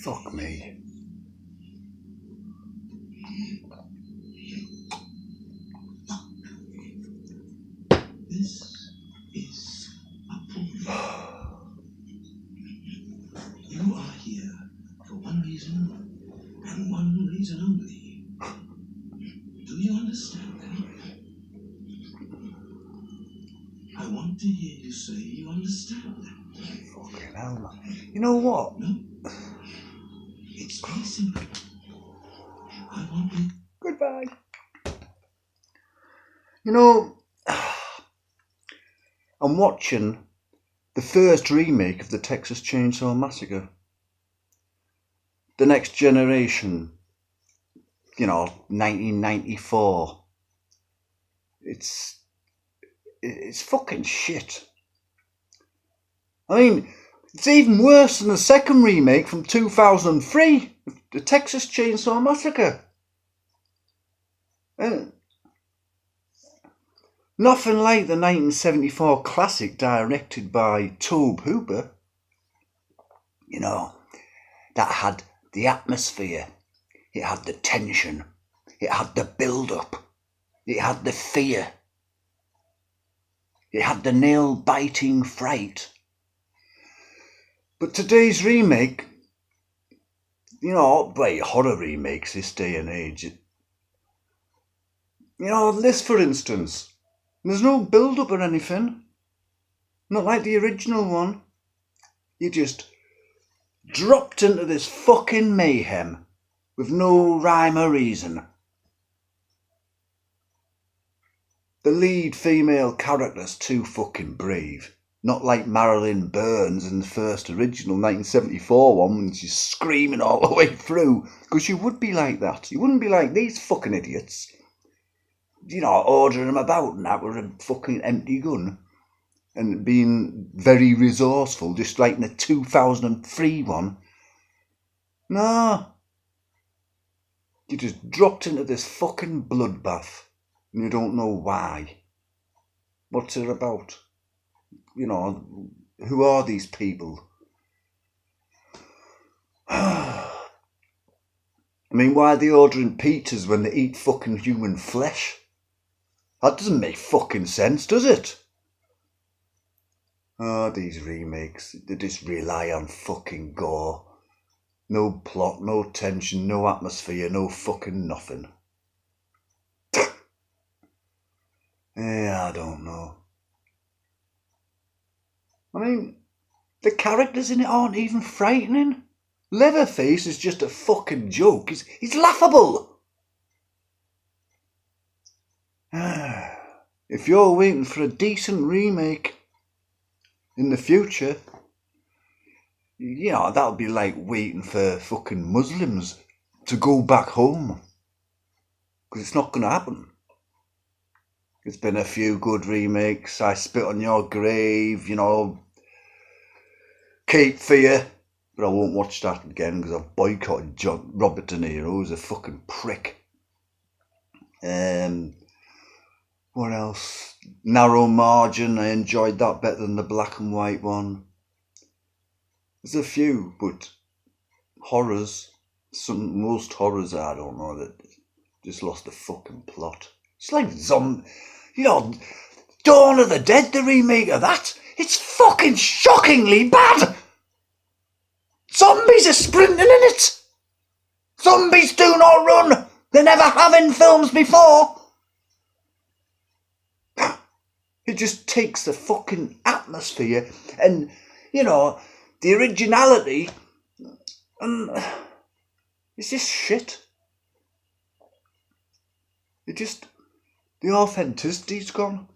Fuck me. This is a portal. You are here for one reason, and one reason only. Do you understand that? I want to hear you say you understand that. Fucking hell, man. You know what? No. It's very simple. I want you. Goodbye. You know, I'm watching the first remake of the Texas Chainsaw Massacre. The Next Generation, 1994. It's fucking shit. I mean, it's even worse than the second remake from 2003, the Texas Chainsaw Massacre. Nothing like the 1974 classic directed by Tobe Hooper. That had the atmosphere, it had the tension, it had the build-up, it had the fear, it had the nail-biting fright. But today's remake, horror remakes this day and age, this for instance, there's no build-up or anything, not like the original one. You just dropped into this fucking mayhem with no rhyme or reason. The lead female character's too fucking brave. Not like Marilyn Burns in the first original 1974 one when she's screaming all the way through. Because you would be like that. You wouldn't be like these fucking idiots. Ordering them about and that with a fucking empty gun. And being very resourceful, just like in the 2003 one. No. You just dropped into this fucking bloodbath. And you don't know why. What's it about? Who are these people? I mean, why are they ordering pizzas when they eat fucking human flesh? That doesn't make fucking sense, does it? Oh, these remakes, they just rely on fucking gore. No plot, no tension, no atmosphere, no fucking nothing. Yeah, I don't know. I mean, the characters in it aren't even frightening. Leatherface is just a fucking joke. He's laughable. If you're waiting for a decent remake in the future, that'll be like waiting for fucking Muslims to go back home. Because it's not going to happen. There's been a few good remakes. I Spit on Your Grave, Cape Fear. But I won't watch that again because I've boycotted Robert De Niro, who's a fucking prick. What else? Narrow Margin. I enjoyed that better than the black and white one. There's a few, but horrors. Most horrors, I don't know, that just lost the fucking plot. It's like Dawn of the Dead, the remake of that. It's fucking shockingly bad. Zombies are sprinting in it. Zombies do not run. They never have in films before. It just takes the fucking atmosphere and, the originality, and it's just shit. The authenticity's gone,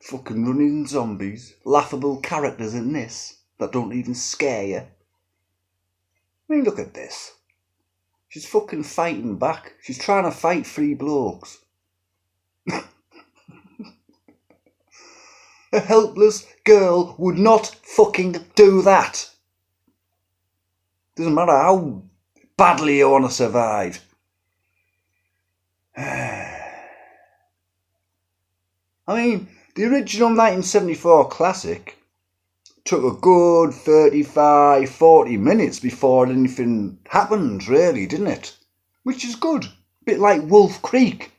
Fucking running zombies, laughable characters in this that don't even scare you. I mean, look at this. She's fucking fighting back. She's trying to fight three blokes. A helpless girl would not fucking do that. Doesn't matter how badly you want to survive. I mean, the original 1974 classic took a good 35, 40 minutes before anything happened, really, didn't it? Which is good. A bit like Wolf Creek.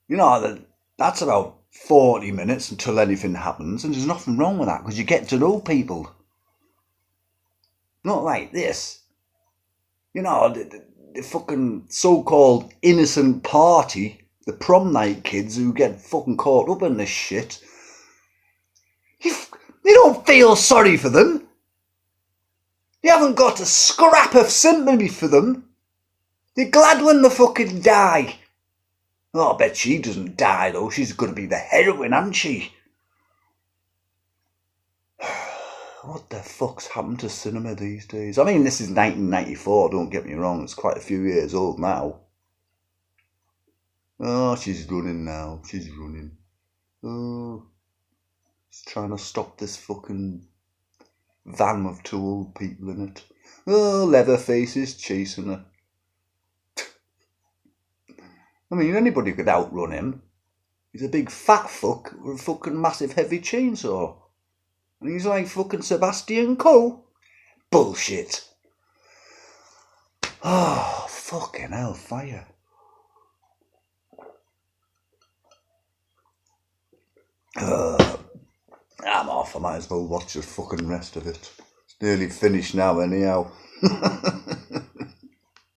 You know, that's about 40 minutes until anything happens, and there's nothing wrong with that, because you get to know people. Not like this. You know, the fucking so-called innocent party, the prom night kids who get fucking caught up in this shit. You don't feel sorry for them. You haven't got a scrap of sympathy for them. You're glad when they fucking die. Oh, I bet she doesn't die, though. She's going to be the heroine, hasn't she? What the fuck's happened to cinema these days? I mean, this is 1994, don't get me wrong. It's quite a few years old now. Oh, she's running now. She's running. Oh, she's trying to stop this fucking van with two old people in it. Oh, Leatherface is chasing her. I mean, anybody could outrun him. He's a big fat fuck with a fucking massive heavy chainsaw. And he's like fucking Sebastian Coe. Bullshit. Oh, fucking hell, fire. I'm off. I might as well watch the fucking rest of it. It's nearly finished now anyhow.